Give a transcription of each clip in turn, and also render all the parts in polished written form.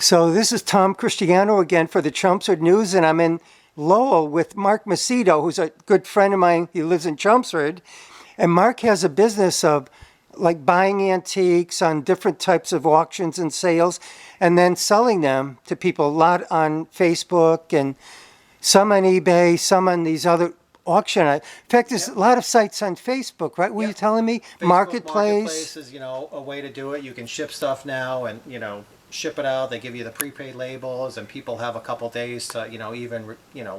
So this is Tom Cristiano again for the Chelmsford News, and I'm in Lowell with Marc Macedo, who's a good friend of mine. He lives in Chelmsford, and Marc has a business of like buying antiques on different types of auctions and sales, and then selling them to people. A lot on Facebook, and some on eBay, some on these other auction. In fact, there's a lot of sites on Facebook, right? Were you telling me? Facebook Marketplace is, a way to do it. You can ship stuff now and, ship it out. They give you the prepaid labels, and people have a couple days to, even,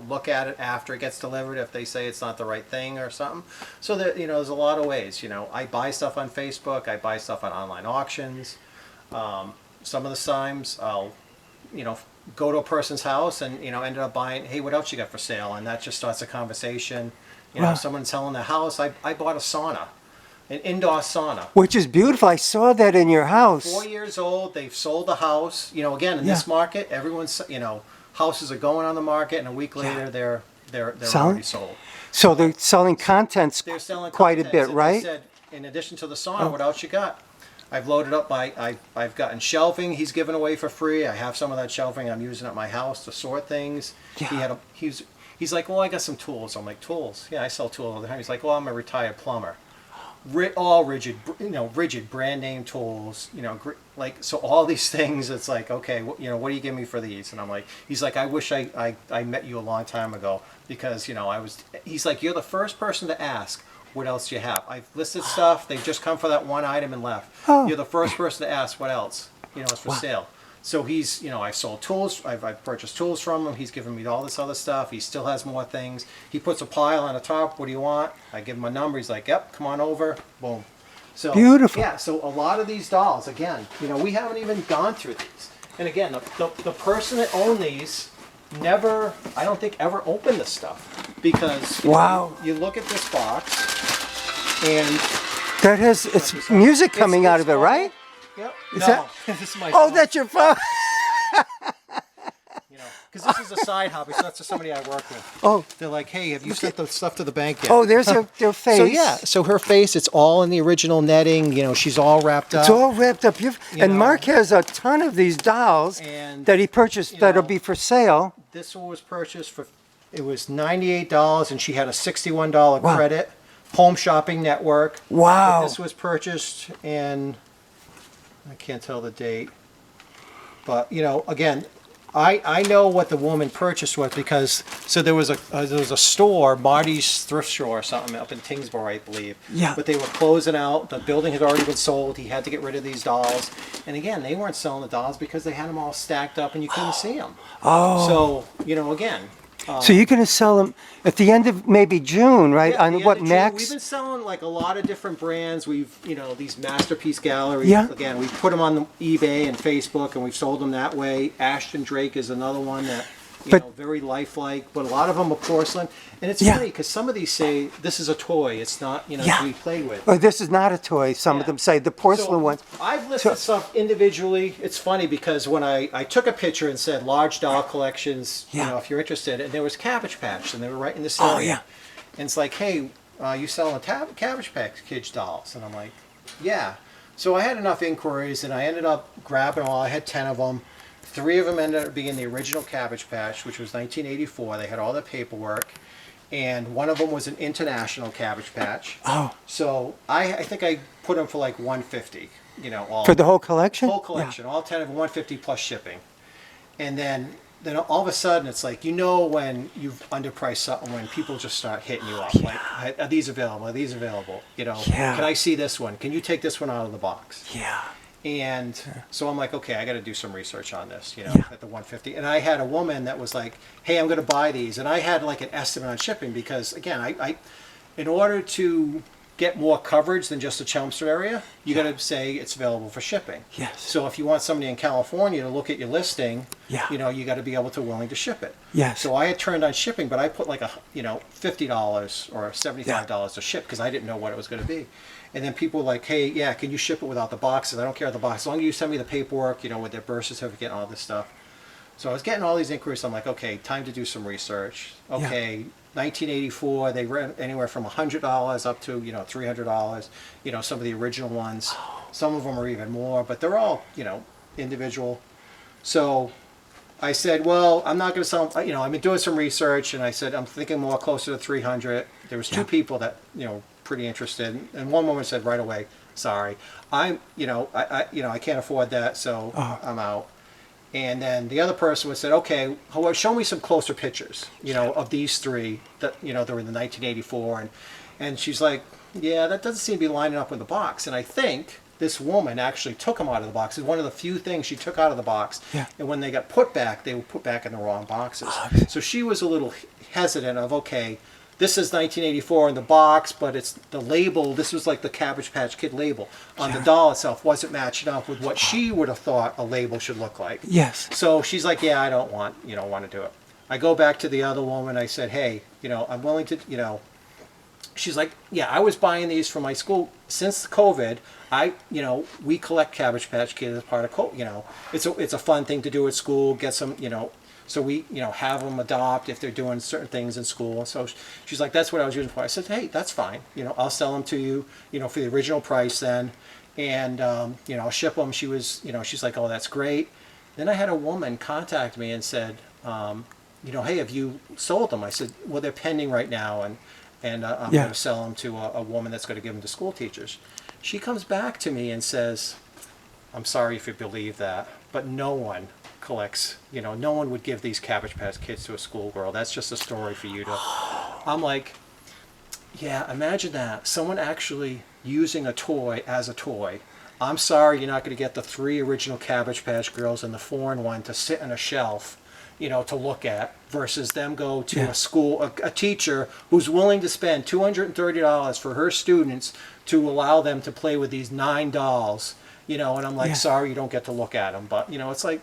look at it after it ggets delivered if they say it's not the right thing or something. So that, there's a lot of ways. I buy stuff on Facebook. I buy stuff on online auctions. Some of the times I'll, go to a person's house and, ended up buying, hey, what else you got for sale? And that just starts a conversation. Someone's selling their house. I bought a sauna. An indoor sauna. Which is beautiful. I saw that in your house. 4 years old. They've sold the house. Again, in this market, everyone's, houses are going on the market, and a week later they're already sold. So they're selling contents quite a bit, right? I said, in addition to the sauna, what else you got? I've loaded up I've gotten shelving he's given away for free. I have some of that shelving I'm using at my house to sort things. Yeah. He's like, well, I got some tools. I'm like, tools? Yeah, I sell tools all the time. He's like, well, I'm a retired plumber. All rigid, rigid brand name tools, so all these things, it's like, okay, what do you give me for these? And I'm like, he's like, I wish I met you a long time ago, because, he's like, you're the first person to ask, what else do you have? I've listed stuff, they've just come for that one item and left. You're the first person to ask what else, is for sale. So he's, I've sold tools, I've purchased tools from him, he's given me all this other stuff, he still has more things. He puts a pile on the top, what do you want? I give him a number, he's like, yep, come on over, boom. So, beautiful. Yeah, so a lot of these dolls, again, we haven't even gone through these. And again, the person that owned these never, I don't think, ever opened this stuff. Because you look at this box, and that has, it's music coming out of it, right? Yep. This is my phone. phone. That's your phone. Because this is a side hobby, so that's somebody I work with. Oh. They're like, hey, have you sent the stuff to the bank yet? Oh, there's their face. So yeah, so her face, it's all in the original netting. She's all wrapped up. It's all wrapped up. And Marc has a ton of these dolls that he purchased that'll be for sale. This one was purchased for, it was $98, and she had a $61 credit. Home Shopping Network. Wow. But this was purchased in, I can't tell the date, but again, I know what the woman purchased was, because there was a store, Marty's thrift store or something, up in Tingsboro, I believe. Yeah. But they were closing out. The building had already been sold. He had to get rid of these dolls. And again, they weren't selling the dolls because they had them all stacked up and you couldn't see them. Oh. So again. So you're going to sell them at the end of maybe June, right? Yeah, on what, Max? We've been selling like a lot of different brands. We've, these masterpiece galleries. Yeah. Again, we've put them on eBay and Facebook, and we've sold them that way. Ashton Drake is another one that, very lifelike, but a lot of them are porcelain. And it's funny because some of these say this is a toy. It's not, to be played with. Oh, this is not a toy. Some of them say the porcelain ones. I've listed stuff individually. It's funny because when I took a picture and said large doll collections, if you're interested, and there was Cabbage Patch, and they were right in this area. Oh, yeah. And it's like, hey, you selling Cabbage Patch Kids dolls? And I'm like, yeah. So I had enough inquiries, and I ended up grabbing all. I had 10 of them. 3 of them ended up being the original Cabbage Patch, which was 1984. They had all the paperwork. And one of them was an international Cabbage Patch. Oh. So I think I put them for like $150. All for the whole collection. Whole collection, all 10 of them, $150 plus shipping. And then all of a sudden, it's like when you've underpriced something, when people just start hitting you up, like, are these available? Are these available? Can I see this one? Can you take this one out of the box? Yeah. And so I'm like, okay, I got to do some research on this, at the 150. And I had a woman that was like, hey, I'm going to buy these. And I had like an estimate on shipping because, again, I in order to get more coverage than just the Chelmsford area, you got to say it's available for shipping. Yes. So if you want somebody in California to look at your listing, you got to be able to willing to ship it. Yes. So I had turned on shipping, but I put like $50 or $75 to ship because I didn't know what it was going to be. And then people were like, hey, yeah, can you ship it without the boxes? I don't care about the box. As long as you send me the paperwork, with their birth certificate and all this stuff. So I was getting all these inquiries. I'm like, okay, time to do some research. Okay, 1984, they rent anywhere from $100 up to, $300, some of the original ones. Some of them are even more, but they're all, individual. So I said, well, I'm not going to sell. I've been doing some research, and I said I'm thinking more closer to 300. There was two people that pretty interested, and one woman said right away, sorry, I can't afford that, so I'm out. And then the other person would said, okay, well, show me some closer pictures, of these three that they were in the 1984, and she's like, yeah, that doesn't seem to be lining up with the box, and I think this woman actually took them out of the box. It's one of the few things she took out of the box. Yeah. And when they got put back, they were put back in the wrong boxes. So she was a little hesitant of, okay, this is 1984 in the box, but it's the label. This was like the Cabbage Patch Kid label on the doll itself wasn't matching up with what she would have thought a label should look like. Yes. So she's like, yeah, I don't want to do it. I go back to the other woman. I said, hey, I'm willing to, She's like, yeah, I was buying these for my school since COVID. We collect Cabbage Patch Kids as part of, it's a fun thing to do at school. Get some, so we, have them adopt if they're doing certain things in school. So she's like, that's what I was using for. I said, hey, that's fine. I'll sell them to you, for the original price then, and I'll ship them. She was, she's like, oh, that's great. Then I had a woman contact me and said, hey, have you sold them? I said, well, they're pending right now, and I'm going to sell them to a woman that's going to give them to school teachers. She comes back to me and says, I'm sorry if you believe that, but no one collects, no one would give these Cabbage Patch Kids to a schoolgirl. That's just a story for you to... I'm like, yeah, imagine that. Someone actually using a toy as a toy. I'm sorry you're not going to get the 3 original Cabbage Patch Girls and the foreign one to sit on a shelf, to look at, versus them go to a school, a teacher who's willing to spend $230 for her students to allow them to play with these 9 dolls, and I'm like, sorry, you don't get to look at them, but it's like,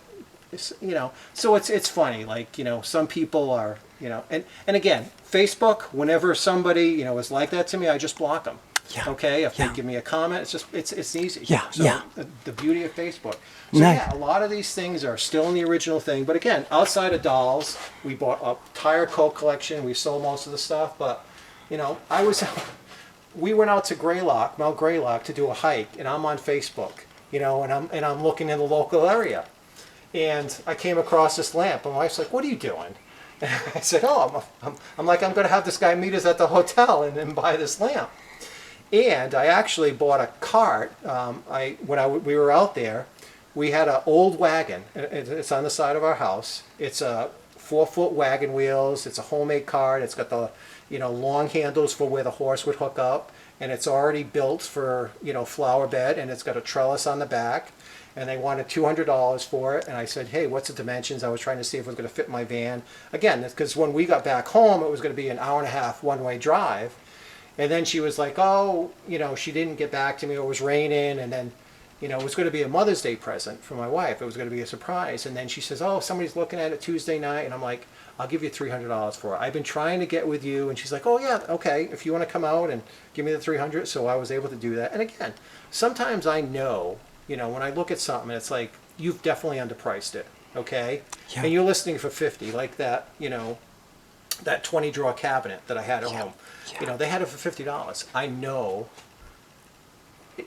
so it's funny, like, some people are, and again, Facebook, whenever somebody, is like that to me, I just block them. Yeah. Okay, if they give me a comment, it's just it's easy. Yeah. So the beauty of Facebook. So Nice. a lot of these things are still in the original thing. But again, outside of dolls, we bought a entire Coke collection. We sold most of the stuff. But we went out to Mount Greylock, to do a hike, and I'm on Facebook. And I'm looking in the local area, and I came across this lamp. And my wife's like, "What are you doing?" And I said, "Oh, I'm going to have this guy meet us at the hotel and buy this lamp." And I actually bought a cart. We were out there, we had an old wagon. It's on the side of our house. It's a 4-foot wagon wheels. It's a homemade cart. It's got the long handles for where the horse would hook up, and it's already built for flower bed, and it's got a trellis on the back. And they wanted $200 for it, and I said, hey, what's the dimensions? I was trying to see if it was going to fit my van. Again, because when we got back home, it was going to be an hour and a half one-way drive. And then she was like, oh, she didn't get back to me. It was raining. And then, it was going to be a Mother's Day present for my wife. It was going to be a surprise. And then she says, oh, somebody's looking at it Tuesday night. And I'm like, I'll give you $300 for it. I've been trying to get with you. And she's like, oh, yeah, okay, if you want to come out and give me the $300. So I was able to do that. And again, sometimes I know, when I look at something, it's like, you've definitely underpriced it, okay? Yeah. And you're listing for $50, like that, that 20-drawer cabinet that I had at home. Yeah. They had it for $50. I know,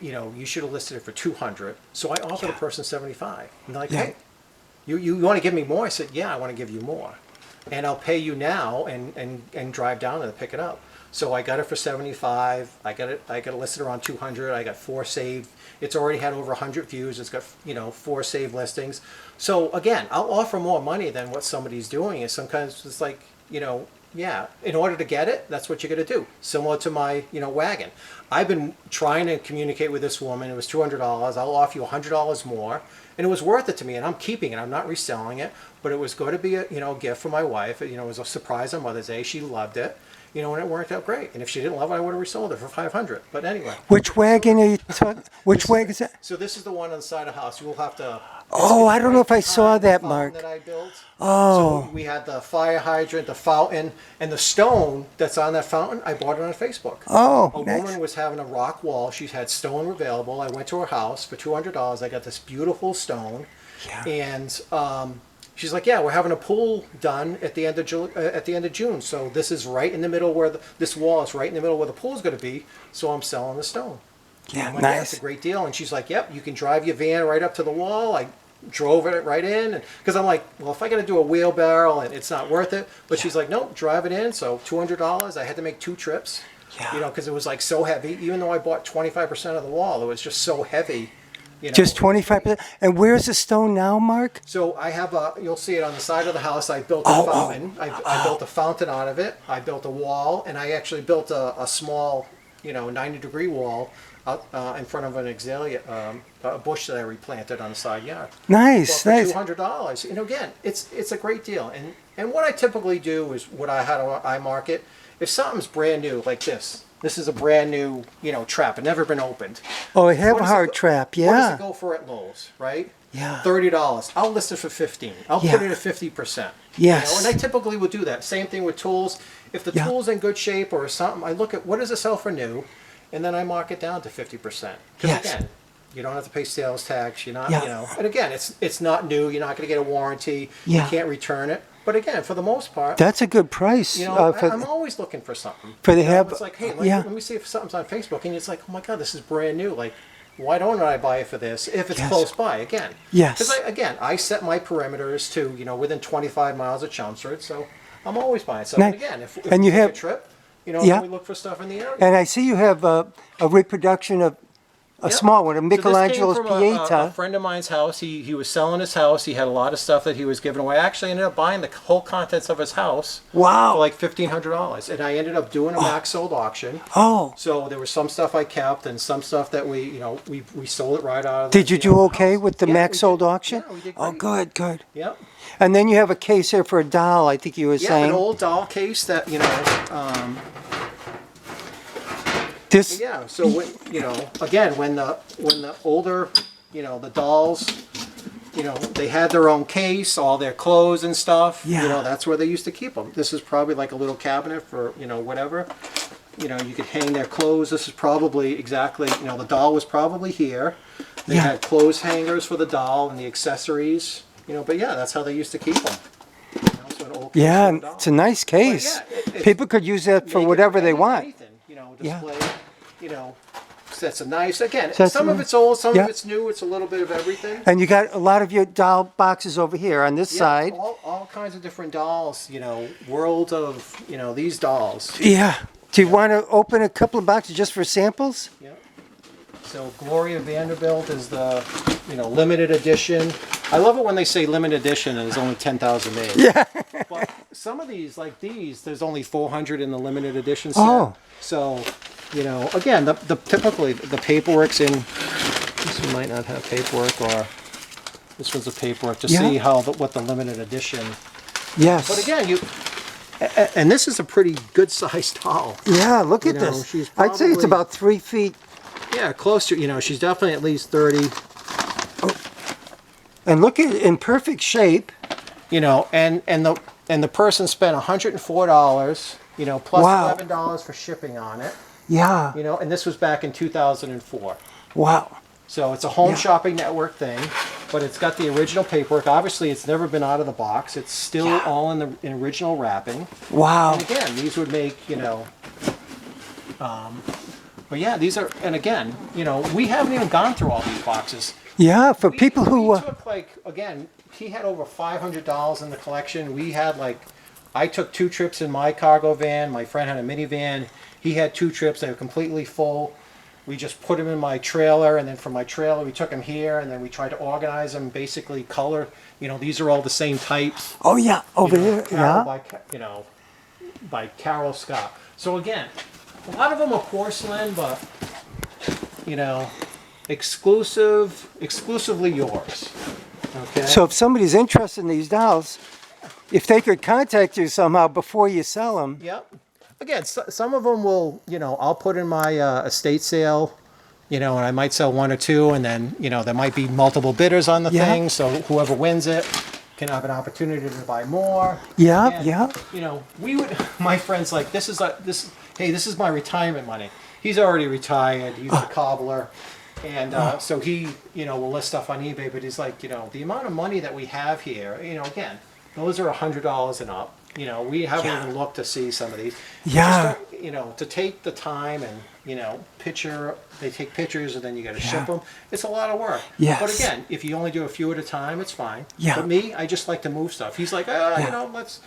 you should have listed it for $200. So I offered the person $75. And they're like, hey, you want to give me more? I said, yeah, I want to give you more. And I'll pay you now and drive down there to pick it up. So I got it for $75. I got it listed around $200. I got 4 saved. It's already had over 100 views. It's got 4 saved listings. So again, I'll offer more money than what somebody's doing. And sometimes it's like, in order to get it, that's what you're going to do. Similar to my, wagon. I've been trying to communicate with this woman. It was $200. I'll offer you $100 more. And it was worth it to me, and I'm keeping it. I'm not reselling it. But it was going to be a gift for my wife. It was a surprise on Mother's Day. She loved it. And it worked out great. And if she didn't love it, I would have resold it for $500. But anyway. Which wagon are you talking? Which wagon is that? So this is the one on the side of the house. You will have to. Oh, I don't know if I saw that, Mark. That I built. Oh. So we had the fire hydrant, the fountain, and the stone that's on that fountain. I bought it on Facebook. Oh, a woman was having a rock wall. She had stone available. I went to her house for $200. I got this beautiful stone, and she's like, "Yeah, we're having a pool done at the end of June. So this is right in the middle where this wall is right in the middle where the pool is going to be. So I'm selling the stone." Yeah, I'm like, nice. "Yeah, it's a great deal." And she's like, "Yep, you can drive your van right up to the wall." drove it right in, because I'm like, well, if I got to do a wheelbarrow and it's not worth it, but she's like, nope, drive it in. So $200. I had to make 2 trips, Yeah. you know, because it was like so heavy. Even though I bought 25% of the wall, it was just so heavy. You know. Just 25%. And where's the stone now, Mark? So I have you'll see it on the side of the house. I built a fountain. I built a fountain out of it. I built a wall, and I actually built a small, 90-degree wall out in front of an azalea, a bush that I replanted on the side yard. Nice, Well, nice. for $200. And again, it's a great deal. And what I typically do is how do I market? If something's brand new like this. This is a brand new, trap. It never been opened. Oh, I have What a does hard it go- trap, What does yeah. it go for at Lowe's, right? Yeah. $30. I'll list it for 15. I'll Yeah. put it at 50%. Yes. And I typically would do that. Same thing with tools. If the Yeah. tool's in good shape or something, I look at what does it sell for new, and then I mark it down to 50%. Because Yes. again, you don't have to pay sales tax. You're not, Yeah. And again, it's not new. You're not going to get a warranty. Yeah. You can't return it. But again, for the most part, That's a good price. I'm always looking for something. for the You know, have- it's like, hey, yeah. let me see if something's on Facebook, and it's like, oh my God, this is brand new. Like, why don't I buy it for this if it's Yes. close by? Again, Yes. because I set my perimeters to within 25 miles of Chelmsford, so I'm always buying stuff. Now- And again, if and we you take have- a trip, Yeah. we look for stuff in the area. And I see you have a reproduction of a Yep. small one, of So this came Michelangelo's from Pieta. A friend of mine's house. He was selling his house. He had a lot of stuff that he was giving away. I actually ended up buying the whole contents of his house Wow. for like $1,500, and I ended up doing a Macedo auction. Oh, So there was some stuff I kept and some stuff that we sold it right out of. did you do okay house. with the Yeah, we Max sold did- auction? Yeah, we did Oh, great. good, good. Yep. And then you have a case here for a doll, I think you were Yeah, saying. an old doll case that This, yeah. So when, again, when the older, the dolls, they had their own case, all their clothes and stuff. Yeah. That's where they used to keep them. This is probably like a little cabinet for whatever. You could hang their clothes. This is probably exactly, the doll was probably here. They Yeah. had clothes hangers for the doll and the accessories. But yeah, that's how they used to keep them. So an old case yeah, for the doll. it's a nice case. yeah, it's- People could use that for Make it whatever they want. anything, Yeah. display, sets of knives. Again, Sets some of of it's old, some yeah. of it's new. It's a little bit of everything. And you got a lot of your doll boxes over here on this Yeah, side. all kinds of different dolls. World of these dolls. Yeah. Do you want to open a couple of boxes just for samples? Yeah. So Gloria Vanderbilt is the limited edition. I love it when they say limited edition and there's only 10,000 made. Yeah. But some of these, like these, there's only 400 in the limited edition set. Oh. So, again, the typically the paperwork's in. This one might not have paperwork, or this one's a paperwork to Yeah. see what the limited edition. Yes. But again, and this is a pretty good sized doll. Yeah, look at You know, this. she's I'd say it's probably- about 3 feet. Yeah, close to. She's definitely at least 30. And look at it in perfect shape. And the person spent $104. Plus Wow. $11 for shipping on it. Yeah. And this was back in 2004. Wow. So it's a home Yeah. shopping network thing, but it's got the original paperwork. Obviously, it's never been out of the box. It's still Yeah. all in the original wrapping. Wow. And again, these would make, but yeah, these are, and again, we haven't even gone through all these boxes. Yeah, for people who... We took again, he had over $500 in the collection. We had I took 2 trips in my cargo van. My friend had a minivan. He had 2 trips. They were completely full. We just put him in my trailer, and then from my trailer we took him here, and then we tried to organize them, basically color. These are all the same types. Oh, yeah, over here. Carol Yeah. by Carol Scott. So again, a lot of them are porcelain, but exclusively yours. Okay. So if somebody's interested in these dolls, if they could contact you somehow before you sell them. Yep. Again, some of them will, I'll put in my estate sale, and I might sell 1 or 2, and then, there might be multiple bidders on the Yeah. thing, so whoever wins it can have an opportunity to buy more. Yeah, And, yeah. We would, my friend's like, this is my retirement money. He's already retired. He's a cobbler. And so he, will list stuff on eBay, but he's like, the amount of money that we have here, again, those are $100 and up. We haven't Yeah. even looked to see some of these. Yeah. Just don't, to take the time and picture. They take pictures and then you got to ship them. It's a lot of work. Yes. But again, if you only do a few at a time, it's fine. Yeah. But me, I just like to move stuff. He's like, let's,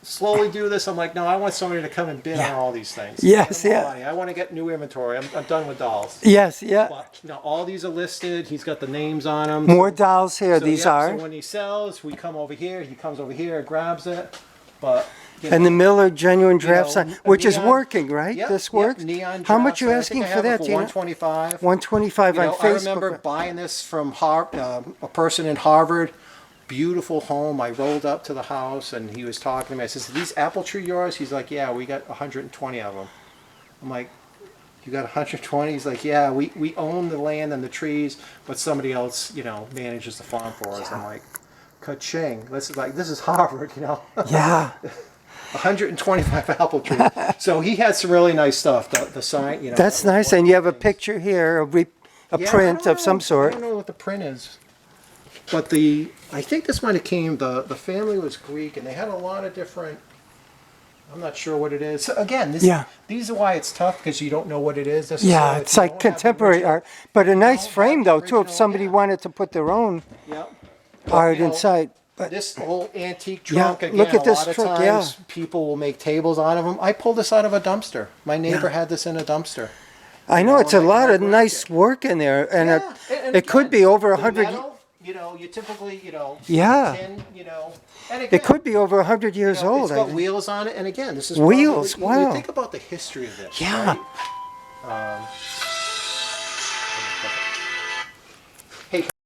slowly do this. I'm like, no, I want somebody to come and bid on all these things. Yes, Spend more yeah. money. I want to get new inventory. I'm done with dolls. Yes, yeah. But, all these are listed. He's got the names on them. More dolls here. So, These yep, are. So when he sells, we come over here. He comes over here, grabs it. But And the Miller genuine draft know, sign, which is neon- working, right? Yep, This yep, works. neon How much draft you sign. I asking think I for have it that, for Tina? 125. 125 on I Facebook. remember buying this from a person in Harvard. Beautiful home. I rolled up to the house and he was talking to me. I says, "Are these apple tree yours?" He's like, "Yeah, we got 120 of them." I'm like, "You got 120?" He's like, "Yeah, we own the land and the trees, but somebody else, manages the farm for us." I'm like, "Ka-ching!" This is Harvard, Yeah. 125 apple trees. So he had some really nice stuff. The sign, That's nice. And you have a picture here, a Yeah, print I of don't some know- sort. I don't know what the print is. But I think this might have came, the family was Greek and they had a lot of different, I'm not sure what it is. So again, these are why it's tough because you don't know what it is. Yeah, it's like contemporary art. But a nice frame, though, too, if original, somebody yeah. wanted to put their own Yep. art inside. But This old antique trunk, again, look at a this lot of trunk, times people will make tables out of them. I pulled this out of a dumpster. My neighbor had this in a dumpster. I know it's a and I lot of break nice it. work in there. And Yeah, and it could again, be over the 100 metal, you typically, Yeah. tin, and again, It could be over 100 years old. It's I got think. wheels on it, and again, this is Wheels, probably, wow. think about the history of this. Yeah. Right?